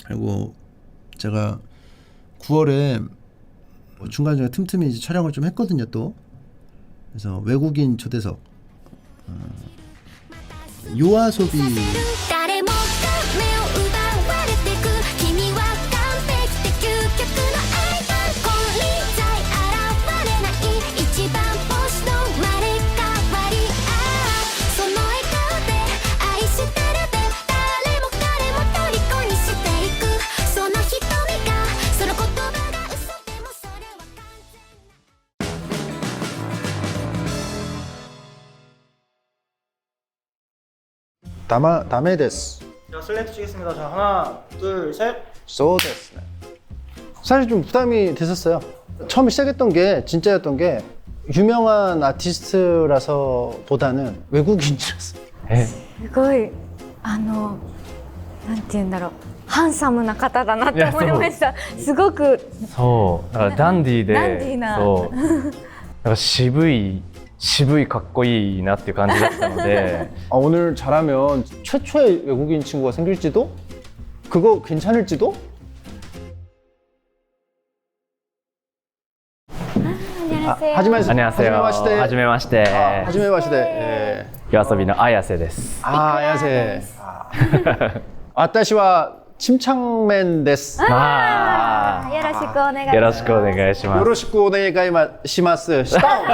그리고 제가 9월에 중간중간 틈틈이 이제 촬영을 좀 했거든요 또. 그래서 외국인 초대석 요아소비 다메 데스. 자, 슬레이트 치겠습니다. 자, 하나, 둘, 셋. 소 데스. 사실 좀 부담이 됐었어요. 처음 시작했던 게 진짜였던 게 유명한 아티스트라서 보다는 외국인이었어요. すごいなんて言うんだろうハンサムな方だなって思いました。すごくそうだからダンディーでダンディーなそうなんか渋いかっこいいなっていう感じだったので 오늘 잘하면 최초의 외국인 친구가 생길지도? 그거 괜찮을지도? 안녕하세요. 안녕하세요. 하지메마시테. 하지메마시테. 예. 요아소비의 아야세です. 아야세. 아따시와 침착맨 데스. よろしくお願いします。よろしくお願いします。 요로시쿠 오네가이마시마스. 시타오.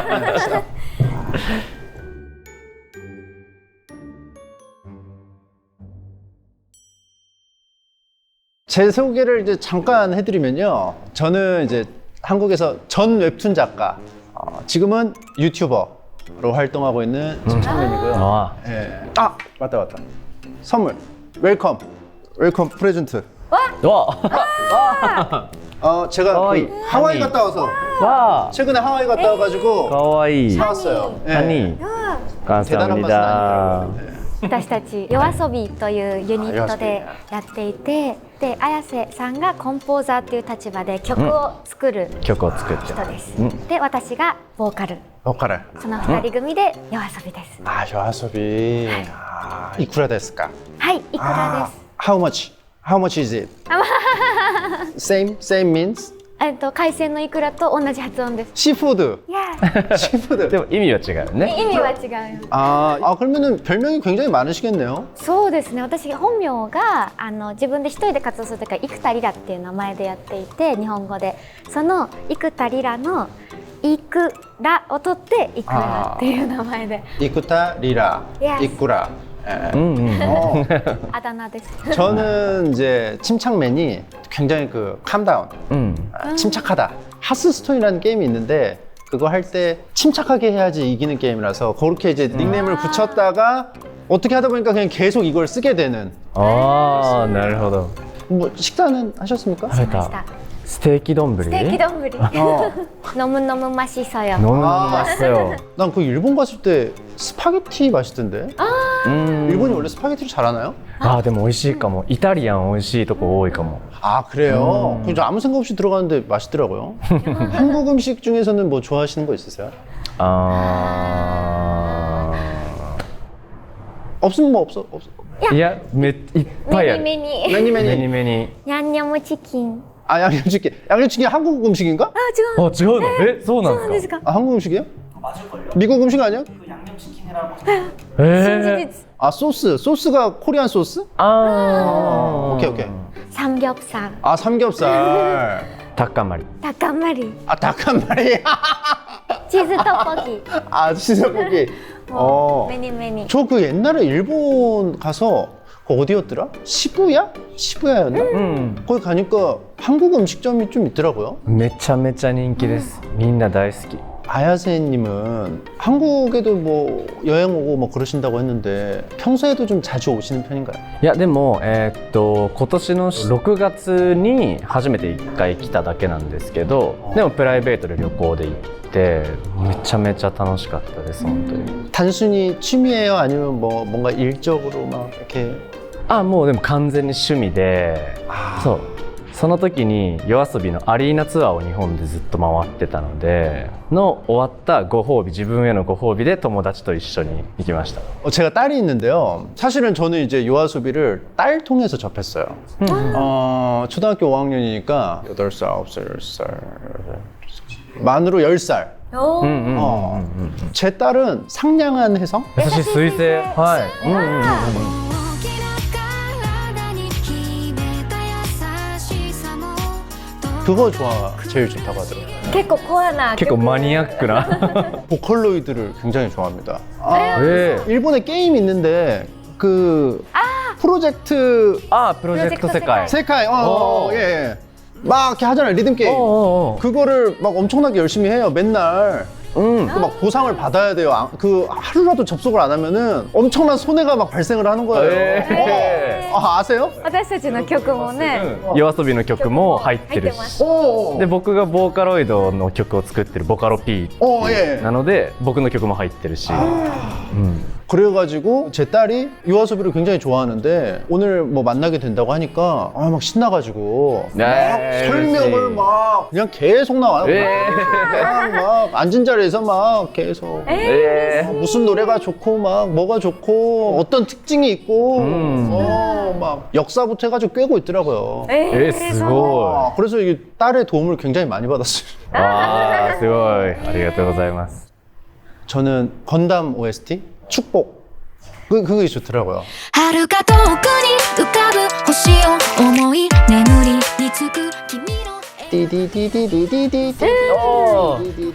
제 소개를 이제 잠깐 해드리면요. 저는 이제 한국에서 전 웹툰 작가, 지금은 유튜버로 활동하고 있는 침착맨이고요. 아. 예. 맞다. 선물. 웰컴 프레젠트. 와! 제가 어이, 그 하와이 하니. 갔다 와서 와! 최근에 하와이 갔다 와가지고 かわいい 사왔어요. 예. 하니 대단한 맛은 감사합니다. 아니더라고요. 私たちYOASOBIというユニットでやっていて、で綾瀬さんがコンポーザーっていう立場で曲を作る曲を作って人です。うんで私がボーカル。 오카레. その二人組でYOASOBIです。 요아소비. 이쿠라 데스까? はい、いくらです。 How much? How much is it? Same means? 海鮮のイクラと同じ発音です。 시푸드. いや、 시푸드. でも意味は違うね。意味は違うよ。 그러면은 별명이 굉장히 많으시겠네요. そうですね。私本名が自分で一人で活動するときは生田リラっていう名前でやっていて、日本語でその生田リラのイクラを取ってイクラっていう名前で 이쿠타 리라. Yes. 이쿠라.あだ名です。 저는 이제 침착맨이 굉장히 그 캄다운, 침착하다. 하스스톤이라는 게임이 있는데 그거 할 때 침착하게 해야지 이기는 게임이라서 그렇게 이제 닉네임을 붙였다가 어떻게 하다 보니까 그냥 계속 이걸 쓰게 되는. ああ、なるほど。 뭐 식사는 하셨습니까? 食べた。ステーキ丼。ステーキ丼。飲む맛있어요。 飲む맛있어요。 난 그 일본 갔을 때 스파게티 맛있던데. 일본이 원래 스파게티를 잘하나요? でも美味しいかも。イタリアン美味しいとこ多いかも。 그래요? 그럼 저 아무 생각 없이 들어가는데 맛있더라고요. 한국 음식 중에서는 뭐 좋아하시는 거 있으세요? 없으면 뭐 없어. いや、いっぱいある。メニメニ。 매니매니. ヤンニョムチキン。 양념치킨. 양념치킨 한국 음식인가? 違う。違うの？そうなんですか？ 한국 음식이에요? 맞을걸요? 미국 음식 아니야? 그 양념치킨이라고. 真実。 소스가 코리안 소스? 오케이. 삼겹살. 삼겹살. 닭가마리. 닭가마리. 닭 한 마리. 치즈 떡볶이. 치즈볶이. 매니. 저 그 옛날에 일본 가서 그 어디였더라? 시부야였나? 거기 가니까 한국 음식점이 좀 있더라고요. めちゃめちゃ人気です。みんな大好き。 아야세님은 한국에도 뭐 여행 오고 뭐 그러신다고 했는데 평소에도 좀 자주 오시는 편인가요? いやでも今年の6月に初めて1回来ただけなんですけど、でもプライベートで旅行で行ってめちゃめちゃ楽しかったです本当に。 단순히 취미예요? 아니면 뭐 뭔가 일적으로 막 이렇게? もうでも完全に趣味で、そうその時にYOASOBIのアリーナツアーを日本でずっと回ってたのでの終わったご褒美自分へのご褒美で友達と一緒に行きました。 제가 딸이 있는데요. 사실은 저는 이제 요아소비를 딸 통해서 접했어요. 초등학교 5학년이니까 8살, 9살, 10살. 만으로 10살. 제 딸은 상냥한 혜성? 優しい彗星はい、그거 제일 좋다고 하더라고요. 結構コアな結構マニアックな 보컬로이드를 굉장히 좋아합니다. え 일본에 게임 있는데 그 프로젝트 あプロジェクト世界 세카이 예. 막 이렇게 하잖아요. 리듬 게임. お 그거를 막 엄청나게 열심히 해요. 맨날. 막 보상을 받아야 돼요. 그 하루라도 접속을 안 하면은 엄청난 손해가 막 발생을 하는 거예요. 아세요? 私たちの曲もね YOASOBIの曲も入ってる入ってますし 오. で僕がボーカロイドの曲を作ってるボカロ P 예. なので僕の曲も入ってるし、 그래가지고 제 딸이 요아소비를 굉장히 좋아하는데 오늘 뭐 만나게 된다고 하니까 막 신나가지고 막 네, 설명을 그렇지. 막 그냥 계속 나와요. 예. 막 앉은 자리에서 막 계속 예. 무슨 노래가 좋고 막 뭐가 좋고 어떤 특징이 있고 막 역사부터 해가지고 꿰고 있더라고요. すご 그래서 이게 딸의 도움을 굉장히 많이 받았어요. いあーすごいありがとうございます 저는 건담 OST 축복 그게 좋더라고요. 遥か遠くに浮かぶ星を思い眠りにつく君の 띠디디디디디디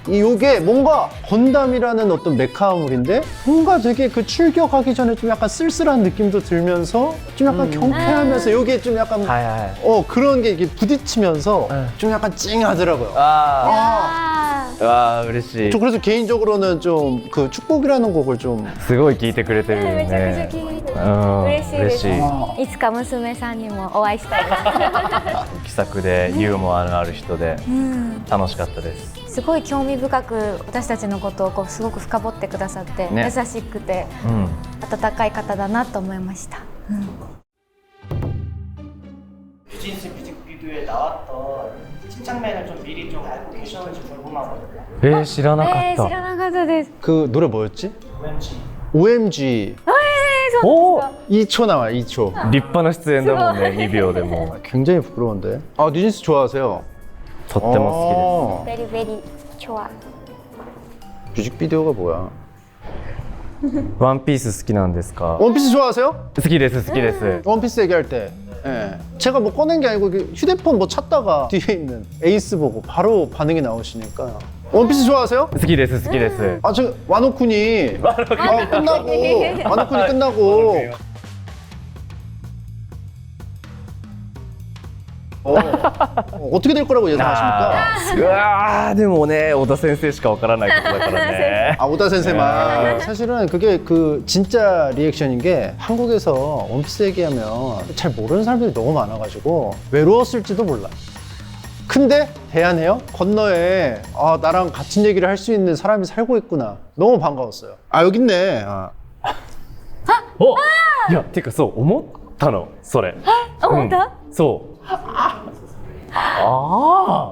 이게 뭔가 건담이라는 어떤 메카물인데 뭔가 되게 그 출격하기 전에 좀 약간 쓸쓸한 느낌도 들면서 좀 약간 경쾌하면서 이게 좀 약간 はいはい 그런 게 이게 부딪히면서 좀 약간 찡하더라고요. あーわー嬉しい 저 그래서 개인적으로는 좀 그 축복이라는 곡을 좀 すごい聞いてくれてるよめちゃくちゃね聞いてるうん嬉しいです嬉しいいつか娘さんにもお会いしたいな気さくでユーモアのある人で楽しかったですすごい興味深く私たちのことをこうすごく深掘ってくださって、ね優しくてうん温かい方だなと思いました 뉴진스 뮤직비디오에 나왔던 침착맨을 좀 미리 좀 알고 계셨는지 궁금하거든요. 知らなかっ知たらなかったです 그 노래 뭐였지? OMG. OMG お 2초 나와요 2초 立派な出演だもんね2秒でも 굉장히 부끄러운데 뉴진스 좋아하세요? とっても好ベリベリチョア 뮤직비디오가 뭐야? きですワンピース好きなんですか 원피스 좋아하세요? 好きです好きです 원피스 얘기할 때 예. 제가 뭐 꺼낸 게 아니고 그 휴대폰 뭐 찾다가 뒤에 있는 에이스 보고 바로 반응이 나오시니까 원피스 좋아하세요? 好きです好きです 저 와노쿤이 끝나고 와노쿤이 끝나고 어떻게 될 거라고 예상하십니까? うわーでもね小田先生しかわからないことだからね 오다 센세만 사실은 그게 그 진짜 리액션인 게 한국에서 원피스 얘기하면 잘 모르는 사람들이 너무 많아가지고 외로웠을지도 몰라. 근데 대안해요? 건너에 나랑 같은 얘기를 할 수 있는 사람이 살고 있구나. 너무 반가웠어요. 여기 있네. おいやてかそう思ったのそれ思ったうんそうああ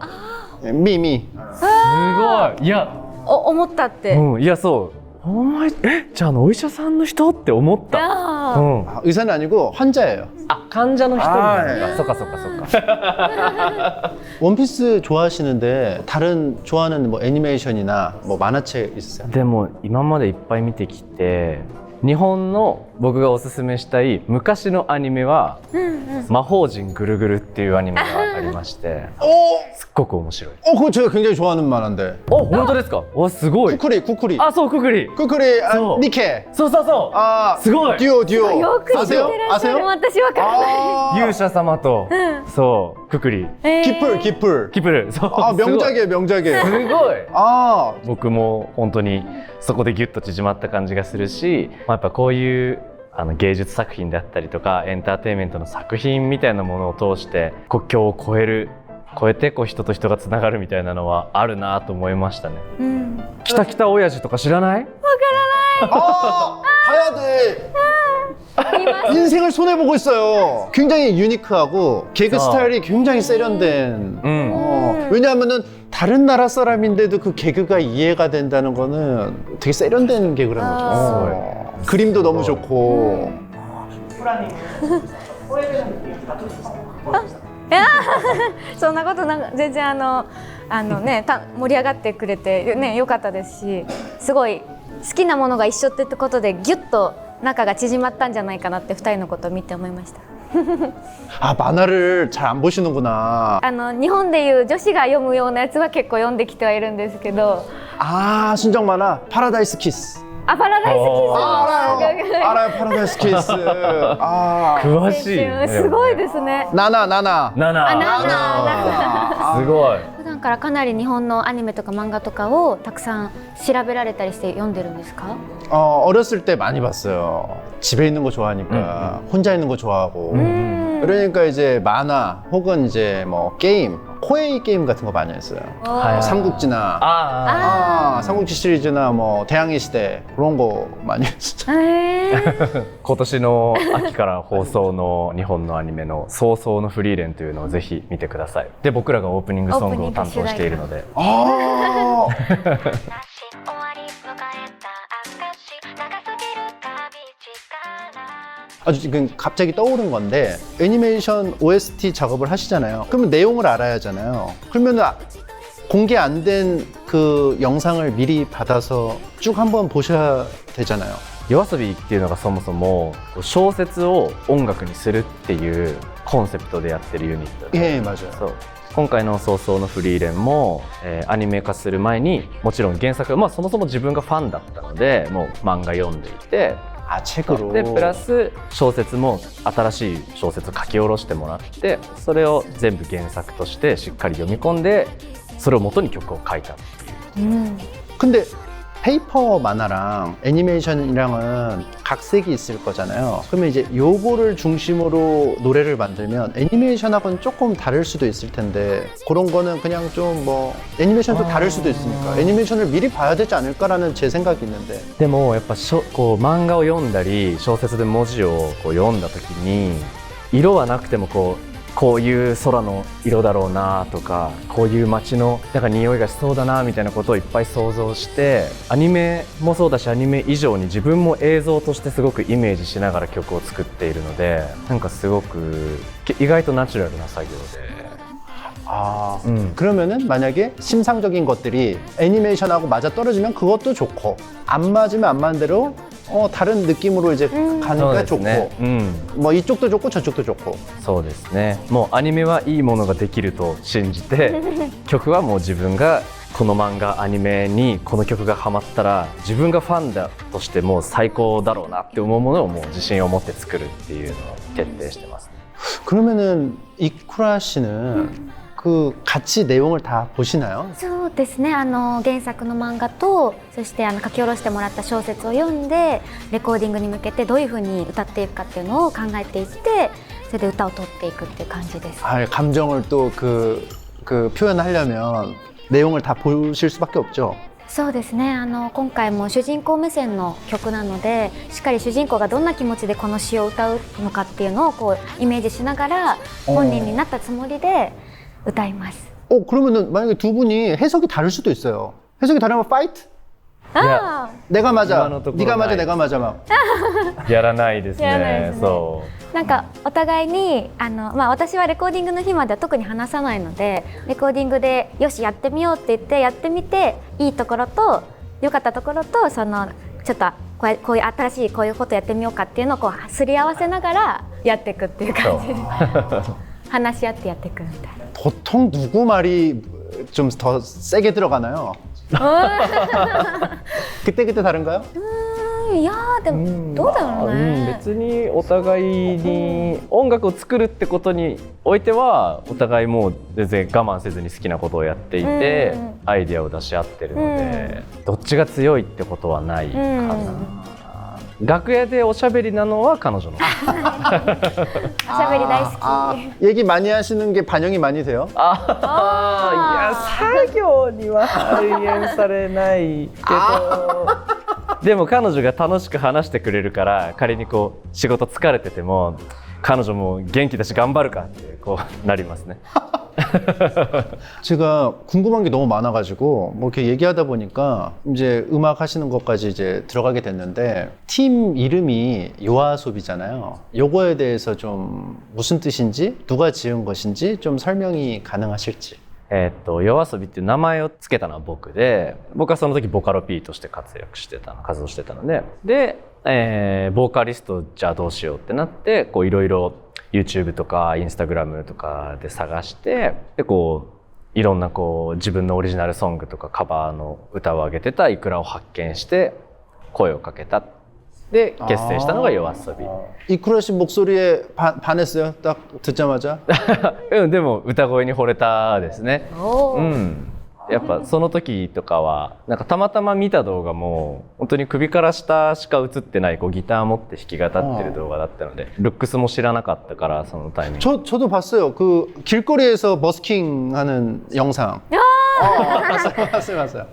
미미. すごいいや思ったっていやそうお前じゃあお医者さんの人って思ったあ의사는 아니고 환자예요. 患者の人なん예. だそっかそっかそっか 원피스 좋아하시는데 다른 좋아하는 뭐 애니메이션이나 뭐 만화책 있으세요? でも今までいっぱい見てきて日本の僕がおすすめしたい昔のアニメは「魔法陣ぐるぐる」っていうアニメがありましてすっごく面白い 그거 제가 굉장히 좋아하는 만화인데. 本当ですかすごい 쿠쿠리. あそうくくり 쿠쿠리 소. 니케. そうそうそうすごい 듀오. よく知って 아세요? らっしゃる 아세요? 私わからない勇者様とそうくくり 기플. キプルそう 명작이에요, 명작이에요. すごい 僕も本当にそこでギュッと縮まった感じがするし、やっぱこういう芸術作品であったりとかエンターテインメントの作品みたいなものを通して国境を越えて人と人がつながるみたいなのはあるなと思いましたね。きたきた親父とか知らない？ 봐야 돼. ります。 인생을 손해 보고 있어요. 굉장히 유니크하고 개그 스타일이 굉장히 세련된. 왜냐하면은 다른 나라 사람인데도 그 개그가 이해가 된다는 거는 되게 세련된 개그라는 거죠. 그림도 너무 좋고. フラニングこれでもあとですねそんなことなんか全然ね盛り上がってくれてね良かったですし、すごい好きなものが一緒ってことでギュッと仲が縮まったんじゃないかなって2人のことを見て思いました。 아 만화를 잘 안 보시는구나. 日本でいう女子が読むようなやつは結構読んできてはいるんですけど、 아 순정 만화 파라다이스 키스. あ、パラダイスキス 알아요 파라다이스 키스. 아 詳しいね。すごいですね。 나나 すごい。普段からかなり日本のアニメとか漫画とかをたくさん調べられたりして読んでるんですか？ 어렸을 때 많이 봤어요. 집에 있는 거 좋아하니까 혼자 있는 거 좋아하고. 그러니까 이제 만화 혹은 이제 뭐 게임, 코에이 게임 같은 거 많이 했어요. 삼국지나 삼국지 시리즈나 뭐 대항해 시대 그런 거 많이 했어요. 今年の秋から放送の日本のアニメの早々のフリーレンというのをぜひ見てください。で、僕らがオープニングソングを担当しているので。 아 아주 지금 갑자기 떠오른 건데 애니메이션 OST 작업을 하시잖아요. 그러면 내용을 알아야 하잖아요. 그러면 공개 안 된 그 영상을 미리 받아서 쭉 한번 보셔야 되잖아요. YOASOBIっていうのがそもそも小説を音楽にするっていうコンセプトでやってるユニットで、 예, 맞아요. そう今回の早々のフリーレンも、アニメ化する前にもちろん原作、そもそも自分がファンだったのでもう漫画読んでいて、 아, 책으로. でプラス小説も新しい小説を書き下ろしてもらって、それを全部原作としてしっかり読み込んでそれを元に曲を書いたっていう。 근데 페이퍼 만화랑 애니메이션이랑은 각색이 있을 거잖아요. 그러면 이제 요거를 중심으로 노래를 만들면 애니메이션하고는 조금 다를 수도 있을 텐데 그런 거는 그냥 좀 뭐 애니메이션도 다를 수도 있으니까 애니메이션을 미리 봐야 되지 않을까라는 제 생각이 있는데. でもやっぱこう漫画を読んだり小説で文字をこう読んだ時に色はなくてもこういう空の色だろうなとかこういう街のなんか匂いがしそうだなみたいなことをいっぱい想像してアニメもそうだしアニメ以上に自分も映像としてすごくイメージしながら曲を作っているのでなんかすごく意外とナチュラルな作業で。 아, 그러면은 만약에 심상적인 것들이 애니메이션하고 맞아 떨어지면 그것도 좋고 안 맞으면 안 맞는 대로 다른 느낌으로 이제 가니까 좋고 뭐 이쪽도 좋고 저쪽도 좋고. そうですね。もうアニメはいいものができると信じて曲はもう自分がこの漫画アニメにこの曲がハマったら自分がファンだとしてもう最高だろうなって思うものをもう自信を持って作るっていうのを徹底してます。 그러면은 이쿠라 씨는 그 같이 내용을 다 보시나요? そうですね、原作の漫画とそして書き下ろしてもらった小説を読んでレコーディングに向けてどういうふうに歌っていくかっていうのを考えていってそれで歌を取っていくっていう感じです。 아, 감정을 또 그 표현하려면 내용을 다 보실 수밖에 없죠. そうですね、今回も主人公目線の曲なのでしっかり主人公がどんな気持ちでこの詩を歌うのかっていうのをこうイメージしながら本人になったつもりで歌います。 그러면은 만약에 두 분이 해석이 다를 수도 있어요. 해석이 다르면 파이트? いや 내가 맞아, 今のところ 네가 맞아, ない 내가 맞아 막. やらないですやらないでね。すねそなんかお互いに私はレコーディングの日までは特に話さないのでレコーディングでよしやってみようって言ってやってみていいところと良かったところとちょっとこういう新しいこういうことやってみようかっていうのをこうすり合わせながらやっていくっていう感じで話し合ってやっていくみたいな。 보통 누구 말이 좀 더 세게 들어가나요? 그때 다른가요? いやーでもどうだろうね。別にお互いに音楽を作るってことにおいてはお互いもう全然我慢せずに好きなことをやっていてアイディアを出し合ってるのでどっちが強いってことはないかな。楽屋でおしゃべりなのは彼女の。おしゃべり大好き。 얘기 많이 하시는 게 반영이 많이 돼요? いや作業には反映されないけどでも彼女が楽しく話してくれるから仮にこう仕事疲れてても彼女も元気だし頑張るかってこうなりますね。 제가 궁금한 게 너무 많아가지고 뭐 이렇게 얘기하다 보니까 이제 음악 하시는 것까지 이제 들어가게 됐는데 팀 이름이 요아소비잖아요. 요거에 대해서 좀 무슨 뜻인지 누가 지은 것인지 좀 설명이 가능하실지. 夜遊びっていう名前をつけたのは僕で、僕はその時ボカロ P として活動してたので、ボーカリストじゃあどうしようってなってこういろいろ YouTube とか Instagram とかで探してでこういろんなこう自分のオリジナルソングとかカバーの歌を上げてたイクラを発見して声をかけた。で結成したのが夜遊び。 이쿠라 씨 목소리에 반했어요? 딱 듣자마자? うん、でも歌声に惚れたですね。おー、うん、やっぱその時とかはなんかたまたま見た動画も本当に首から下しか映ってないこうギター持って弾き語ってる動画だったのでルックスも知らなかったからそのタイミング 저도 봤어요. 그 길거리에서 버스킹 하는 영상. 봤어요.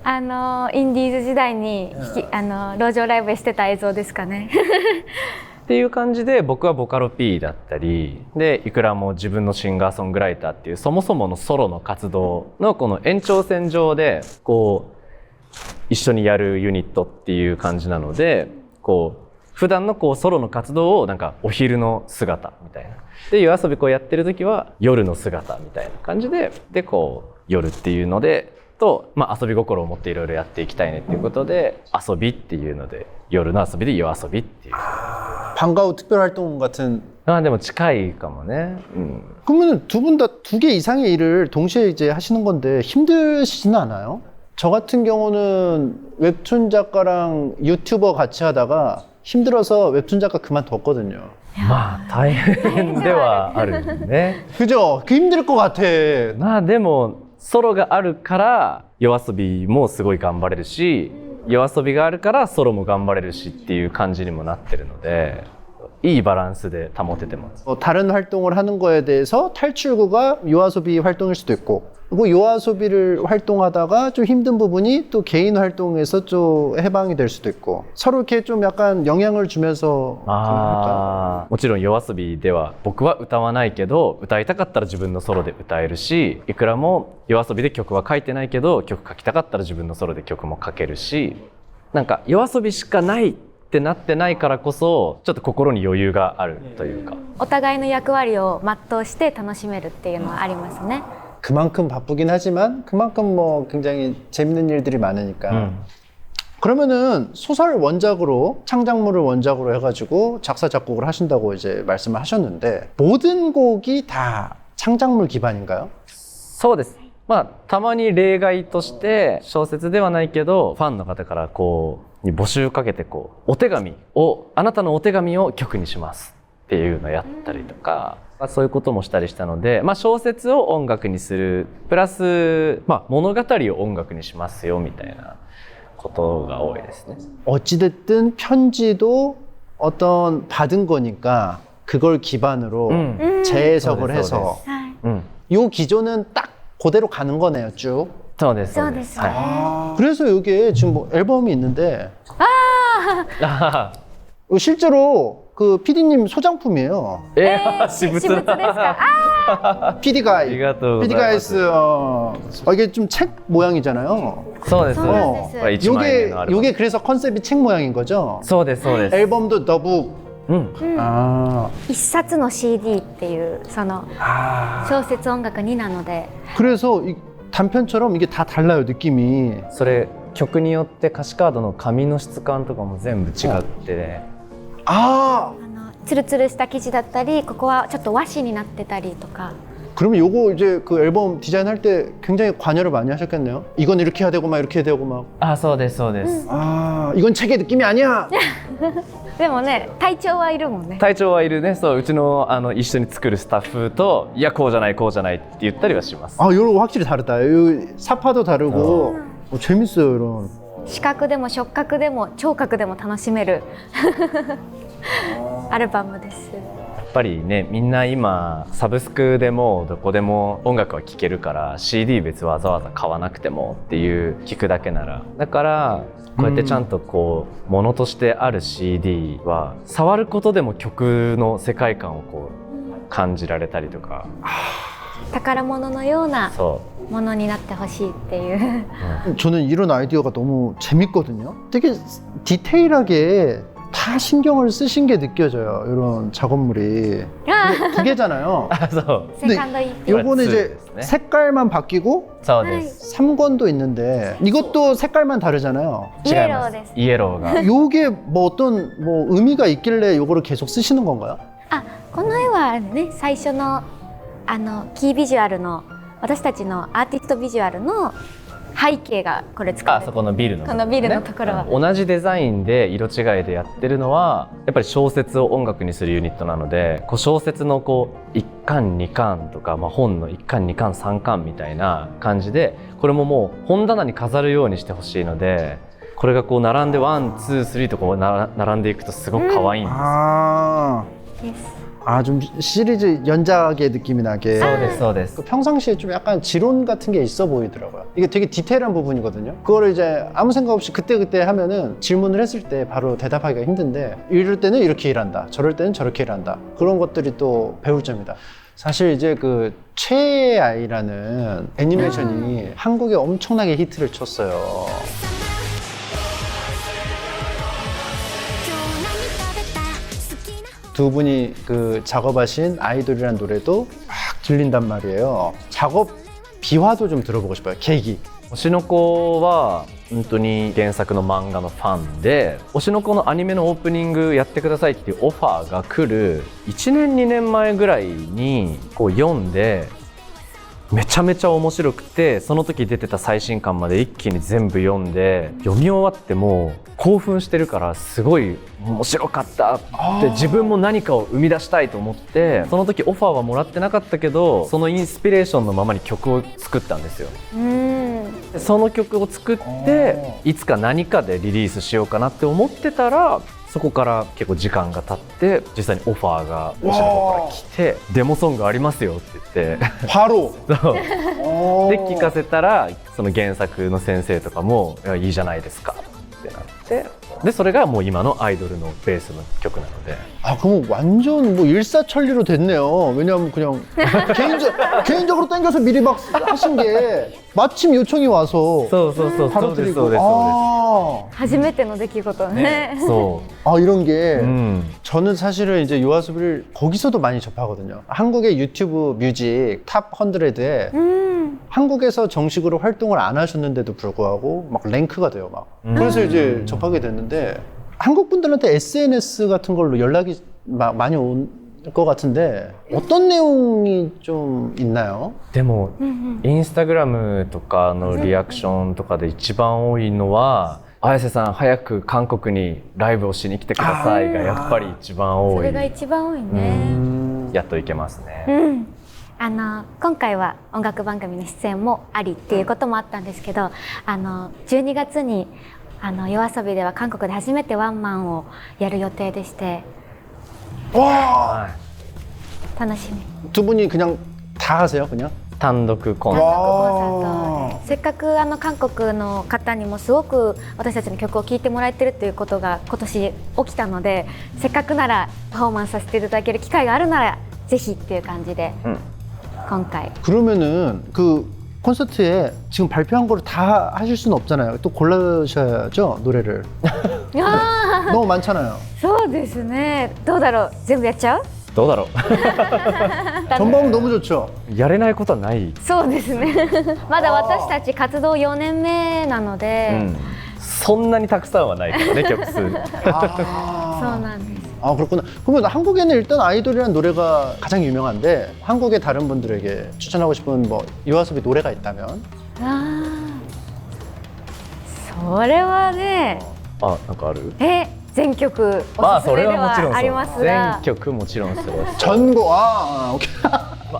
インディーズ時代に路上ライブしてた映像ですかね。っていう感じで僕はボカロ P だったりでいくらも自分のシンガーソングライターっていうそもそものソロの活動のこの延長線上でこう一緒にやるユニットっていう感じなのでこう普段のこうソロの活動をなんかお昼の姿みたいなで夜遊びこうやってる時は夜の姿みたいな感じでこう夜っていうのでと、まあ、遊び心を持っていろいろやっていきたいねっていうことで遊びっていうので夜の遊びで夜遊びっていう 방과후 특별활동 같은. あでも近いかもね。 그러면 두 분 다 2개 이상의 일을 동시에 이제 하시는 건데 힘드시진 않아요? 저 같은 경우는 웹툰 작가랑 유튜버 같이 하다가 힘들어서 웹툰 작가 그만뒀거든요. まあ大変ではあるね。 그죠? 그 힘들 것 같아. まあでもソロがあるから夜遊びもすごい頑張れるし夜遊びがあるからソロも頑張れるしっていう感じにもなってるのでいいバランスで保ててます。 다른 활동을 하는 거에 대해서 탈출구가 요아소비 활동일 수도 있고 그리고 요아소비를 활동하다가 좀 힘든 부분이 또 개인 활동에서 좀 해방이 될 수도 있고 서로 이렇게 좀 약간 영향을 주면서 あもちろん夜遊びでは僕は歌わないけど歌いたかったら自分のソロで歌えるしいくらも夜遊びで曲は書いてないけど曲書きたかったら自分のソロで曲も書けるしなんか夜遊びしかないってなってないからこそちょっと心に余裕があるというかお互いの役割を全うして楽しめるっていうのはありますね。 그만큼 바쁘긴 하지만 그만큼 뭐 굉장히 재밌는 일들이 많으니까 그러면은 소설 원작으로 창작물을 원작으로 해가지고 작사 작곡을 하신다고 이제 말씀을 하셨는데 모든 곡이 다 창작물 기반인가요? そうです。まあたまに例外として小説ではないけどファンの方からこうに募集かけてこうお手紙をあなたのお手紙を曲にしますっていうのをやったりとか、まあ、そういうこともしたりしたので、まあ、小説を音楽にするプラス、まあ、物語を音楽にしますよみたいなことが多いですね。 어찌됐든 편지도 어떤 받은 거니까 그걸 기반으로 재해석을 해서 이 기조는 딱 그대로 가는 거네요 쭉. そうですそうですね。 그래서 여기에 지금 뭐 앨범이 있는데 실제로 그 PD님 소장품이에요. 私物私物ですか。PD가 ありがとうござい PD가 ま S す。 이게 좀 책 모양이잖아요. そうです。そうなんです これ1万円のアルバム。 요게 그래서 컨셉이 책 모양인 거죠. そうですそうです。 앨범도 더북. うん。 아 一冊の CD っていうその小説音楽2なので 그래서 이 단편처럼 이게 다 달라요 느낌이. それ曲によって歌詞カードの紙の質感とかも全部違ってね。 아 ツルツルした生地だったりここはちょっと和紙になってたりとか 그러면 요거 이제 그 앨범 디자인할 때 굉장히 관여를 많이 하셨겠네요. 이건 이렇게 해야 되고 막 이렇게 해야 되고 막. あ、そうですそうです。 아 이건 책의 느낌이 아니야. でもね隊長はいるもんね。隊長はいるね。そううちの一緒に作るスタッフといやこうじゃないこうじゃないって言ったりはします。 아 요거 확실히 다르다. 요 사파도 다르고 재밌어요 이런. 視覚でも触覚でも聴覚でも楽しめるアルバムです。ぱりねみんな今サブスクでもどこでも音楽は聴けるから CD 別わざわざ買わなくてもっていう聞くだけならだからこうやってちゃんとこうものとしてある CD は触ることでも曲の世界観をこう感じられたりとか宝物のようなそものになってほしいっていう 저는 이런 아이디어가 너무 재밌거든요. 되게 디테일하게 다 신경을 쓰신 게 느껴져요. 이런 작업물이. 근데 두 개잖아요. うそうセカンド EP 요거는 이제 네. 색깔만 바뀌고 そうです 3권도 있는데 이것도 색깔만 다르잖아요. イエローですイエローが 요게 뭐 어떤 뭐 의미가 있길래 요거를 계속 쓰시는 건가요? あこの絵はね最初のキービジュアルの私たちのアーティストビジュアルの背景がこれ使われてるあそこのビルのところね、このビルのところは同じデザインで色違いでやってるのはやっぱり小説を音楽にするユニットなのでこう小説のこう1巻2巻とか、本の1巻2巻3巻みたいな感じでこれももう本棚に飾るようにしてほしいのでこれがこう並んでワンツースリーとこう並んでいくとすごく可愛いんです、 아, です 좀 시리즈 연작의 느낌이 나게. そうですそうです 그 평상시에 좀 약간 지론 같은 게 있어 보이더라고요. 이게 되게 디테일한 부분이거든요. 그거를 이제 아무 생각 없이 그때그때 하면은 질문을 했을 때 바로 대답하기가 힘든데 이럴 때는 이렇게 일한다. 저럴 때는 저렇게 일한다. 그런 것들이 또 배울 점이다. 사실 이제 그 최애의 아이라는 애니메이션이 한국에 엄청나게 히트를 쳤어요. 두 분이 그 작업하신 아이돌이라는 노래도 막 들린단 말이에요. 작업 비화도 좀 들어보고 싶어요. 계기. 推しの子は本当に原作の漫画のファンで推しの子のアニメのオープニングやってくださいっていうオファーが来る1年2年前ぐらいにこう読んでめちゃめちゃ面白くてその時出てた最新刊まで一気に全部読んで読み終わってもう興奮してるからすごい面白かったって自分も何かを生み出したいと思ってその時オファーはもらってなかったけどそのインスピレーションのままに曲を作ったんですよ。でその曲を作っていつか何かでリリースしようかなって思ってたらそこから結構時間が経って実際にオファーが推しの方から来てデモソングありますよって言って 바로. そうで聞かせたらその原作の先生とかも「いいじゃないですか」ってなってでそれがもう今のアイドルのベースの曲なので 아, 그럼 완전 뭐 일사천리로 됐네요. 왜냐하면 그냥 개인적으로 땡겨서 미리 막 하신 게 마침 요청이 와서 そうそうそう 바로 そうです 드리고. そうですそ 아, 初めての出来事うです、ねそ 아, 이런 게 う、 저는 사실은 이제 요아소비를 거기서도 많이 접하거든요. 한국의 유튜브 뮤직 탑 100에 한국에서 정식으로 활동을 안 하셨는데도 불구하고 막 랭크가 돼요, 막. 그래서 이제 접하게 됐는데 한국 분들한테 SNS 같은 걸로 연락이 많이 온 것 같은데 어떤 내용이 좀 있나요? でもインスタグラムとかのリアクションとかで一番多いのは綾瀬さん早く韓国にライブをしに来てくださいがやっぱり一番多いそれが一番多いねやっと行けますね、今回は音楽番組の出演もありっていうこともあったんですけど12月にYOASOBIでは韓国で初めてワンマンをやる予定でして 와! 楽しみ 두 분이 그냥 다 하세요, 그냥? 単独コンサート単独コンサートでせっかく韓国の方にもすごく私たちの曲を聴いてもらえてるっていうことが今年起きたのでせっかくならパフォーマンスさせていただける機会があるならぜひっていう感じで、今回 그러면은 그 콘서트에 지금 발표한 거를 다 하실 수는 없잖아요. 또 골라셔야죠, 노래를. あ 너무 많잖아요. そうですねどうだろう全部やっちゃうどうだろ 전방 너무 좋죠. うやれないことはない、そうですねまだ私たち活動4年目なので、そんなにたくさんはないからね曲数 아, そうなんです 아, 그렇구나. 그러면 한국에는 일단 아이돌이라는 노래가 가장 유명한데 한국의 다른 분들에게 추천하고 싶은 뭐 요아소비 노래가 있다면? それはねあ、なんかある全曲まあそれおすすめではもちろんそうはありますが、全曲もちろんそうです 전곡. 아, 오케이.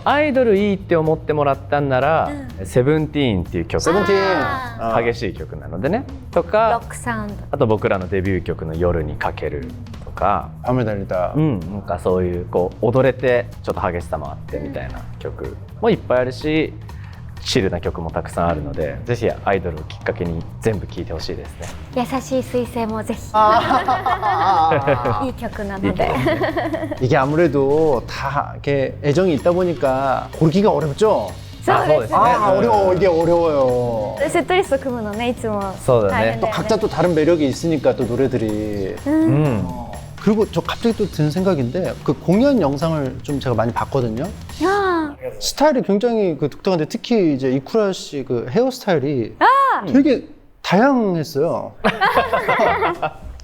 アイドルいいって思ってもらったんなら「セブンティーンっていう曲세븐틴. 아. 아. 激しい曲なのでねとロかックサウンドあと僕らのデビュー曲の「夜にかける」とか、 밤을 달리다. なんかそういうこう踊れてちょっと激しさもあってみたいな曲もいっぱいあるし、チルな曲もたくさんあるので、ぜひアイドルをきっかけに全部聴いてほしいですね。優しい彗星もぜひいい曲なので 이게 아무래도 다 이렇게 애정이 있다 보니까 고르기가 어렵죠? そうですね 어려워. 이게 어려워요. セットリスト組むのねいつもそうだね大変 또 だよ 각자 또 다른 매력이 있으니까 또 노래들이. うん、 그리고 저 갑자기 또 든 생각인데 그 공연 영상을 좀 제가 많이 봤거든요. あ 스타일이 굉장히 그 독특한데 특히 이제 이쿠라 씨 그 헤어스타일이 되게 다양했어요.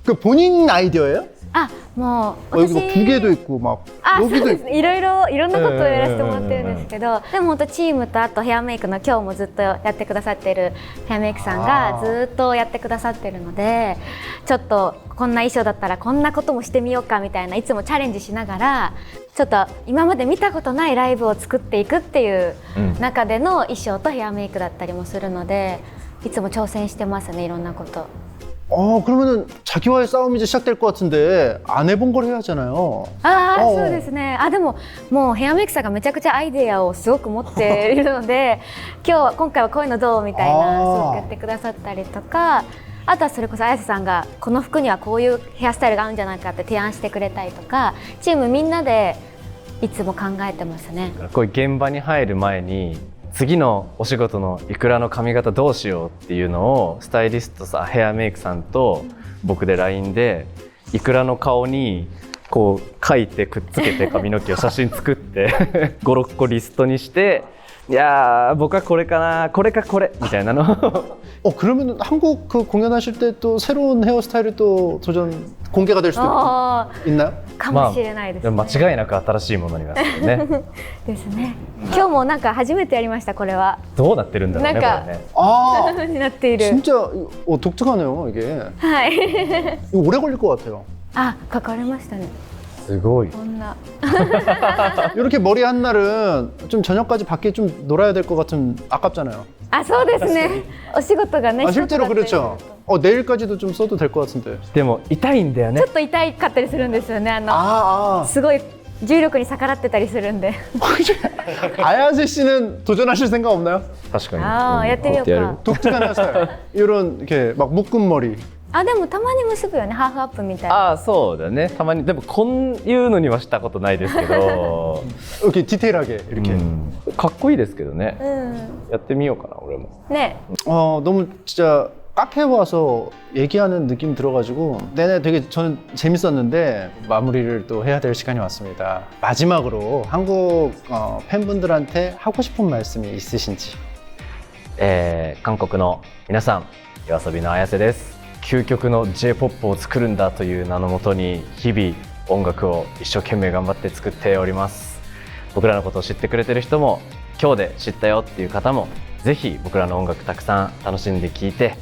그 본인 아이디어예요? あもう 여기 뭐 부계도 있고 막 あ、そう 여기도 で 있고. す。いろんなことをやらせてもらってるんですけど、でも本当チームとあとヘアメイクの今日もずっとやってくださってるヘアメイクさんがずっとやってくださってるので、ちょっとこんな衣装だったらこんなこともしてみようかみたいないつもチャレンジしながら、ちょっと今まで見たことないライブを作っていくっていう中での衣装とヘアメイクだったりもするので、いつも挑戦してますね、いろんなこと。 그러면은 자기와의 싸움이 이제 시작될 것 같은데 안 해본 걸 해야 하잖아요. ああ、そうですね。あ、でももうヘアメイクさんがめちゃくちゃアイデアをすごく持っているので今回はこういうのどうみたいなすごくやってくださったりとか、あとはそれこそ綾瀬さんがこの服にはこういうヘアスタイルが合うんじゃないかって提案してくれたりとか、チームみんなでいつも考えてますね。こういう現場に入る前に次のお仕事のいくらの髪型どうしようっていうのをスタイリストさん、ヘアメイクさんと僕で LINE でいくらの顔にこう書いてくっつけて髪の毛を写真作って56個リストにして、いやー僕はこれかな、これかこれみたいなの그러면 한국 그 공연하실 때 또 새로운 헤어스타일이 또 도전 공개가 될 수도 あ 있나요? ーかもしれないですね。まあ、間違いなく新しいものになってるねですね。今日もなんか初めてやりましたこれは。どうなってるんだろうね、なんかこれね。 아 になっている。 진짜 독특하네요 이게. はい。 이거 오래 걸릴 것 같아요. あ、書かれましたね。すごい。こんな。 이렇게 머리 한 날은 좀 저녁까지 밖에 좀 놀아야 될 것 같은 아깝잖아요. あ、そうですね。お仕事がね。 아, 一つだ 실제로 ったり 그렇죠. 내일까지도 좀 써도 될 것 같은데. でも痛いんだよねちょ。っと痛かったりするんですよね。아, すごい重力に逆らってたりするんで。 아야세 씨는 도전하실 생각 없나요? 確かに。あーやってみようかやる 독특한 헤어스타일. 이런 이렇게 막 묶은 머리. あ、でもたまに結ぶよね。ハーフアップみたいな。ああそうだね、たまに。でもこういうのにはしたことないですけど、 이렇게 디테일하게 이렇게. かっこいいですけどね。うん。やってみようかな俺も。ね。 너무 진짜 카페에 와서 얘기하는 느낌 들어가지고 내내 되게 저는 재밌었는데 마무리를 또 해야 될 시간이 왔습니다. 마지막으로 한국 팬분들한테 하고 싶은 말씀이 있으신지. 韓国の皆さん、YOASOBIの綾瀬です。究極の J-POP を作るんだという名のもとに日々音楽を一生懸命頑張って作っております。僕らのことを知ってくれてる人も、今日で知ったよっていう方もぜひ僕らの音楽たくさん楽しんで聴いて、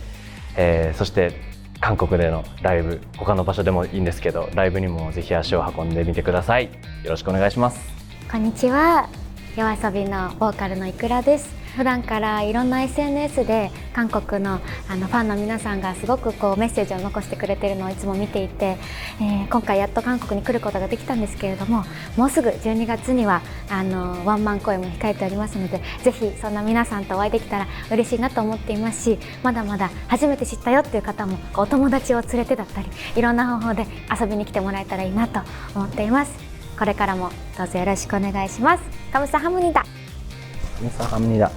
そして韓国でのライブ、他の場所でもいいんですけどライブにもぜひ足を運んでみてください。よろしくお願いします。こんにちは。YOASOBIのボーカルのいくらです。普段からいろんな SNS で韓国のファンの皆さんがすごくこうメッセージを残してくれているのをいつも見ていて、今回やっと韓国に来ることができたんですけれども、もうすぐ12月にはワンマン公演も控えておりますので、ぜひそんな皆さんとお会いできたら嬉しいなと思っていますし、まだまだ初めて知ったよっていう方もお友達を連れてだったりいろんな方法で遊びに来てもらえたらいいなと思っています。これからもどうぞよろしくお願いします。감사합니다。 감사합니다。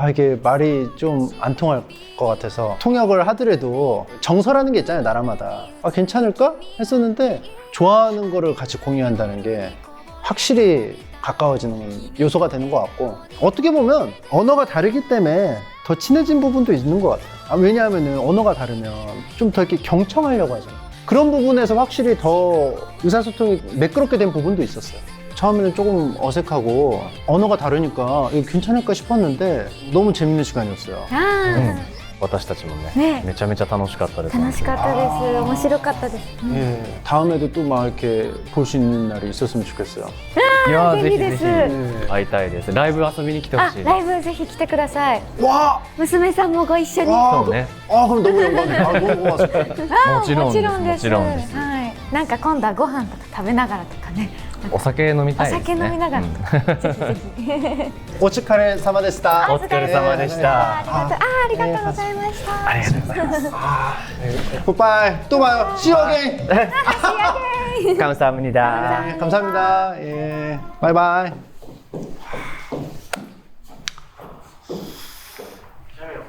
이게 말이 좀 안 통할 것 같아서 통역을 하더라도 정서라는 게 있잖아요, 나라마다. 괜찮을까? 했었는데 좋아하는 거를 같이 공유한다는 게 확실히 가까워지는 요소가 되는 것 같고, 어떻게 보면 언어가 다르기 때문에 더 친해진 부분도 있는 것 같아요. 왜냐하면 언어가 다르면 좀 더 이렇게 경청하려고 하잖아요. 그런 부분에서 확실히 더 의사소통이 매끄럽게 된 부분도 있었어요. 처음에는 조금 어색하고 언어가 다르니까 이거 괜찮을까 싶었는데 너무 재밌는 시간이었어요. 私たちもねねめちゃめちゃ楽しかったです。楽しかったです。面白かったです。 예, 다음에도 또 막 이렇게 볼 수 있는 날이 있었으면 좋겠어요. いやーぜひでぜひぜすひ会いたいです。ライブ遊びに来てほあしい、ライブぜひ来てください。 와, 娘さんもご一緒に。 와, そうね。 아 그럼 너무 영광이에요. 아, 너무 고맙습니다. あもちろんですももちろんですはい。なんか今度はご飯とか食べながらとかね。お酒飲みおたいですね。酒飲みながらうんとか、ぜひぜひ。 오츠카레 사마 데스타. お疲れ様でした。ありがとうございました。ありがとうございます。 굿바이. 또 봐요. See you again. 감사합니다. 네, 감사합니다. 예, 바이바이.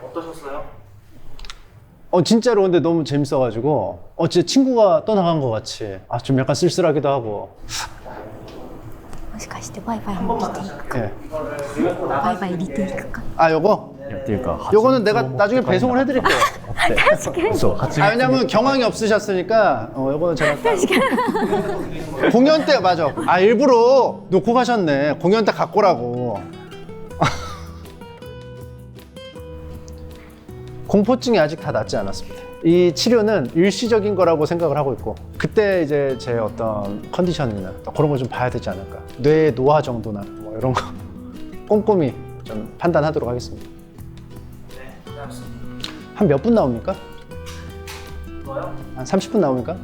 어떠셨어요? 진짜로 근데 너무 재밌어가지고 진짜 친구가 떠나간 것 같이 좀 약간 쓸쓸하기도 하고 もしかしてバイバイも来ていくか。 예. バイバイ入れていくか。 요거? っていうか 요거는 내가 나중에 배송을 해드릴게요. そう8 왜냐면 경황이 없으셨으니까 요거는 제가 공연 때 맞아. 일부러 놓고 가셨네. 공연 때 갖고 오라고. 공포증이 아직 다 낫지 않았습니다. 이 치료는 일시적인 거라고 생각을 하고 있고 그때 이제 제 어떤 컨디션이나 그런 걸 좀 봐야 되지 않을까. 뇌의 노화 정도나 뭐 이런 거 꼼꼼히 좀 판단하도록 하겠습니다. 네, 고생하셨습니다. 한 몇 분 나옵니까? 뭐요? 한 30분 나옵니까?